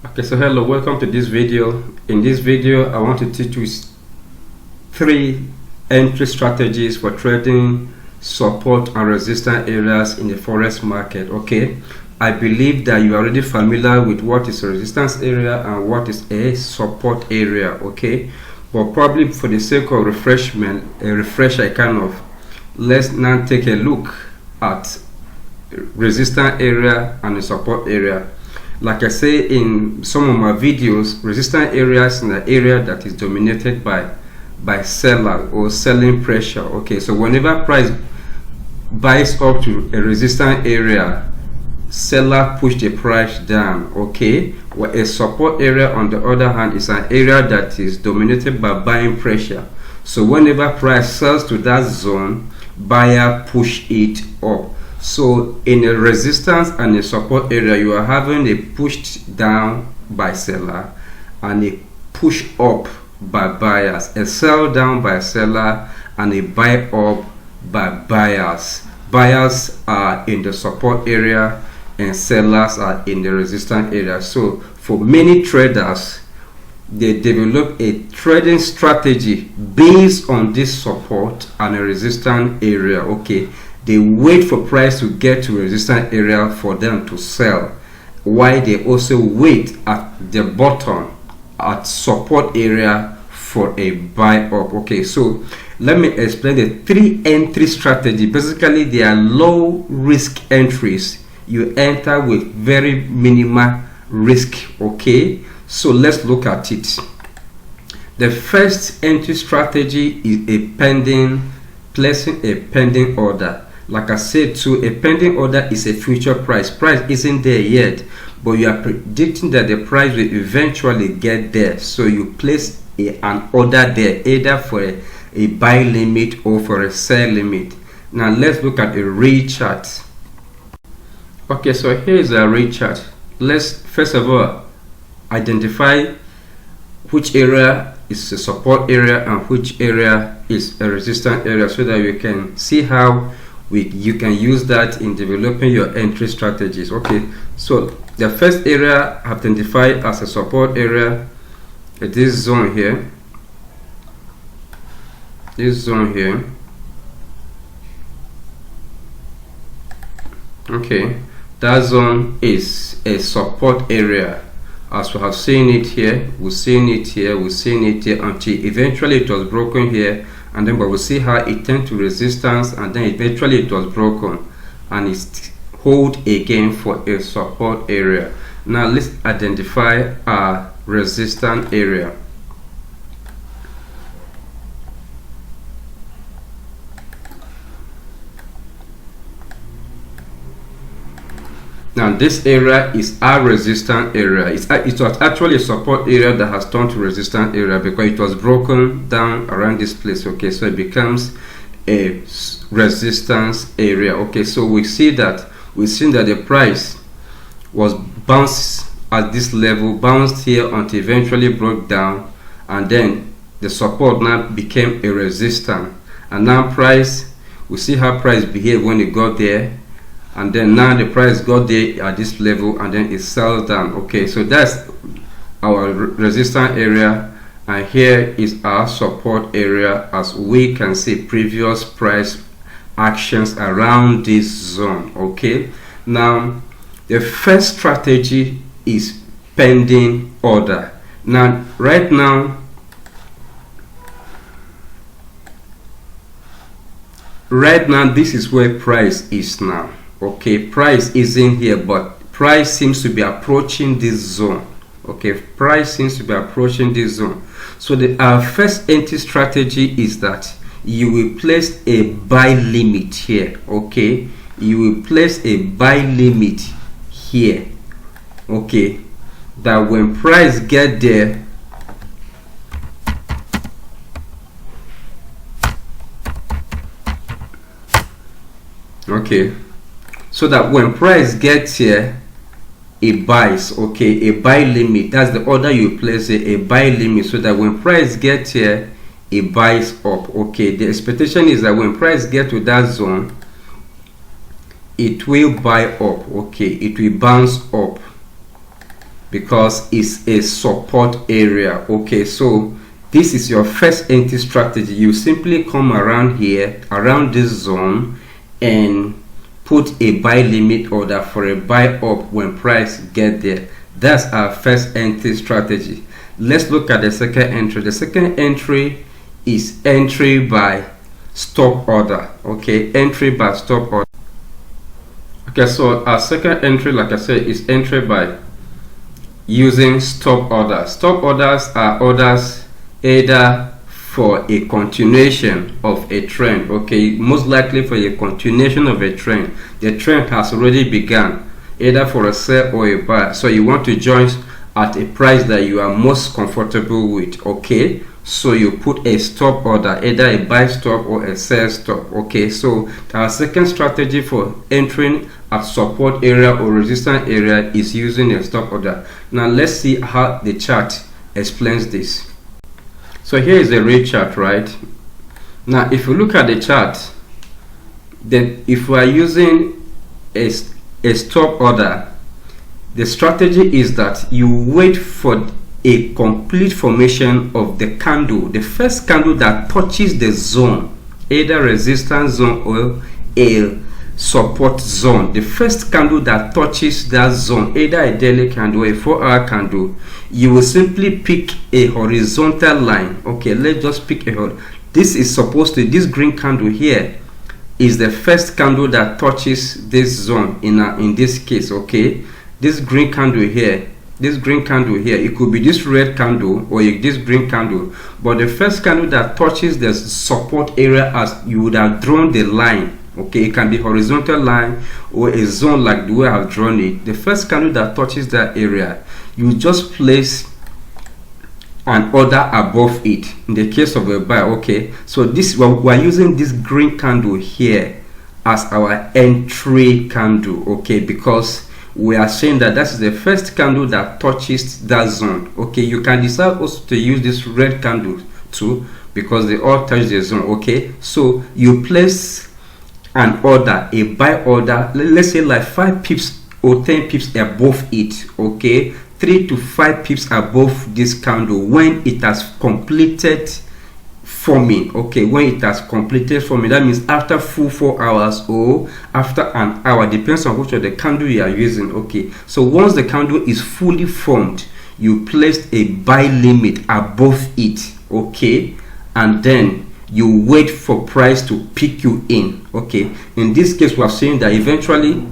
Okay, so hello, welcome to this video. In this video, I want to teach you three entry strategies for trading support and resistance areas in the forex market. Okay, I believe that you are already familiar with what is a resistance area and what is a support area. Okay, but probably for the sake of refresher kind of, let's now take a look at resistance area and the support area. Like I say in some of my videos, resistance areas in an area that is dominated by seller or selling pressure. Okay, so whenever price buys up to a resistance area, seller push the price down. Okay, where a support area on the other hand is an area that is dominated by buying pressure. So whenever price sells to that zone, buyer push it up. So in a resistance and a support area, you are having a push down by seller and a push up by buyers, a sell down by seller and a buy up by buyers. Buyers are in the support area and sellers are in the resistance area. So for many traders, they develop a trading strategy based on this support and a resistance area. Okay, they wait for price to get to resistance area for them to sell, while they also wait at the bottom at support area for a buy up. Okay, so let me explain the three entry strategy. Basically, they are low risk entries. You enter with very minimal risk. Okay, so let's look at it. The first entry strategy is placing a pending order. Like I said, too, a pending order is a future price. Price isn't there yet, but you are predicting that the price will eventually get there. So you place an order there, either for a buy limit or for a sell limit. Now let's look at a real chart. Okay, so here is a real chart. Let's first of all identify which area is a support area and which area is a resistance area, so that you can see how you can use that in developing your entry strategies. Okay, so the first area identified as a support area is this zone here. This zone here. Okay, that zone is a support area. As we have seen it here, we've seen it here, we've seen it here, until eventually it was broken here, and then but we'll see how it turned to resistance, and then eventually it was broken and it's hold again for a support area. Now let's identify our resistance area. Now this area is our resistance area. It was actually a support area that has turned to resistance area because it was broken down around this place. Okay, so it becomes a resistance area. Okay, so we've seen that the price was bounced at this level, bounced here until eventually broke down, and then the support now became a resistance. And now we see how price behaved when it got there. And then now the price got there at this level and then it sells down. Okay, so that's our resistance area, and here is our support area, as we can see previous price actions around this zone. Okay, now the first strategy is pending order. Now right now this is where price is now. Okay, price isn't here, but price seems to be approaching this zone. Okay, price seems to be approaching this zone. So our first entry strategy is that you will place a buy limit here. Okay, you will place a buy limit here. Okay, that when price get there, okay, so that when price gets here, it buys. Okay, a buy limit, that's the order you place, a buy limit, so that when price gets here, it buys up. Okay, the expectation is that when price get to that zone, it will buy up. Okay, it will bounce up. because it's a support area. Okay, so this is your first entry strategy. You simply come around here, around this zone, and put a buy limit order for a buy up when price get there. That's our first entry strategy. Let's look at the second entry. The second entry is entry by stop order. Okay, entry by stop order. Okay, so our second entry, like I said, is entry by using stop orders. Stop orders are orders either for a continuation of a trend, okay, most likely for a continuation of a trend. The trend has already begun, either for a sell or a buy, so you want to join at a price that you are most comfortable with. Okay, so you put a stop order, either a buy stop or a sell stop. Okay, so our second strategy for entering at support area or resistance area is using a stop order. Now let's see how the chart explains this. So here is the real chart, right? Now if you look at the chart, then if we are using a stop order, the strategy is that you wait for a complete formation of the candle, the first candle that touches the zone, either resistance zone or a support zone. The first candle that touches that zone, either a daily candle or a 4-hour candle, you will simply pick a horizontal line. Okay, let's just pick a this is supposed to, this green candle here is the first candle that touches this zone in this case. Okay, this green candle here, it could be this red candle or this green candle, but the first candle that touches the support area, as you would have drawn the line. Okay, it can be horizontal line or a zone like the way I have drawn it. The first candle that touches that area, you just place an order above it in the case of a buy. Okay, so this we're using this green candle here as our entry candle. Okay, because we are saying that that's the first candle that touches that zone. Okay, you can decide also to use this red candle too, because they all touch the zone. Okay, so you place an order, a buy order, let's say like 5 pips or 10 pips above it. Okay, 3 to 5 pips above this candle when it has completed forming. Okay, when it has completed forming, that means after full 4 hours or after an hour, depends on which of the candle you are using. Okay, so once the candle is fully formed, you placed a buy limit above it. Okay, and then you wait for price to pick you in. Okay, in this case we are saying that eventually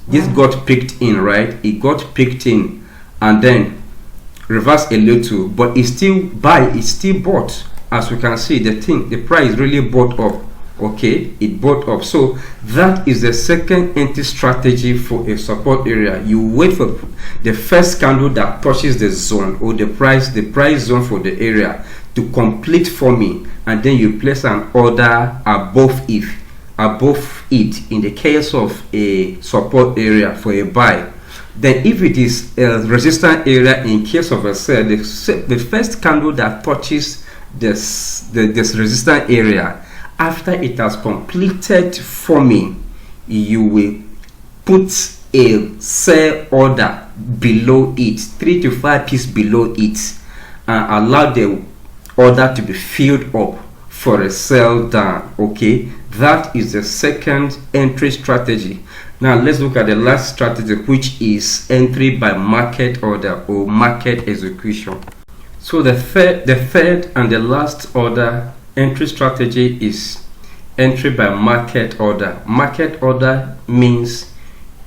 this got picked in, right? It got picked in and then reverse a little, but it's still buy, it's still bought. As we can see, the price really bought up. Okay, it bought up. So that is the second entry strategy for a support area. You wait for the first candle that touches the zone or the price zone for the area to complete forming, and then you place an order above it in the case of a support area for a buy. Then if it is a resistance area in case of a sell, the first candle that touches this resistance area, after it has completed forming, you will put a sell order below it, 3 to 5 pips below it, and allow the order to be filled up for a sell down. Okay, that is the second entry strategy. Now let's look at the last strategy, which is entry by market order or market execution. So the third and the last order entry strategy is entry by market order. Market order means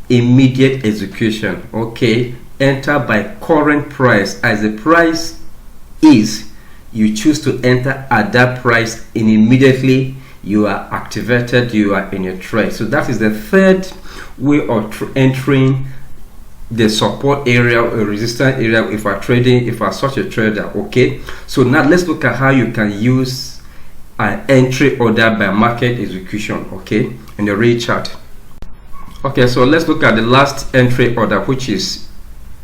immediate execution. Okay, enter by current price. As the price is, you choose to enter at that price, and immediately you are activated, you are in a trade. So that is the third way of entering the support area or resistance area if you are trading, if you are such a trader. Okay, so now let's look at how you can use an entry order by market execution. Okay, in the real chart. Okay, so let's look at the last entry order, which is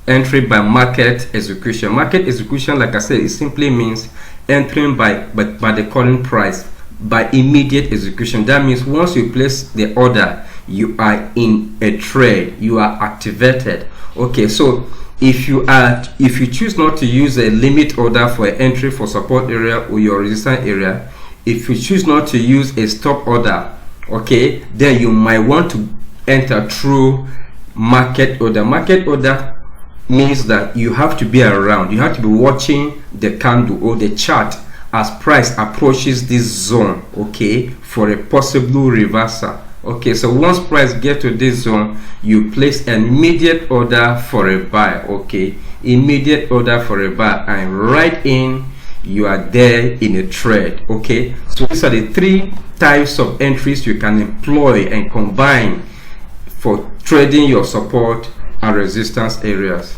entry by market execution. Market execution, like I said, it simply means entering by the current price, by immediate execution. That means once you place the order, you are in a trade, you are activated. Okay, so if you choose not to use a limit order for entry for support area or your resistance area, if you choose not to use a stop order, okay, then you might want to enter through market order. Market order means that you have to be around, you have to be watching the candle or the chart as price approaches this zone, okay, for a possible reversal. Okay, so once price get to this zone, you place an immediate order for a buy. Okay, immediate order for a buy, and right in you are there in a trade. Okay, so these are the three types of entries you can employ and combine for trading your support and resistance areas.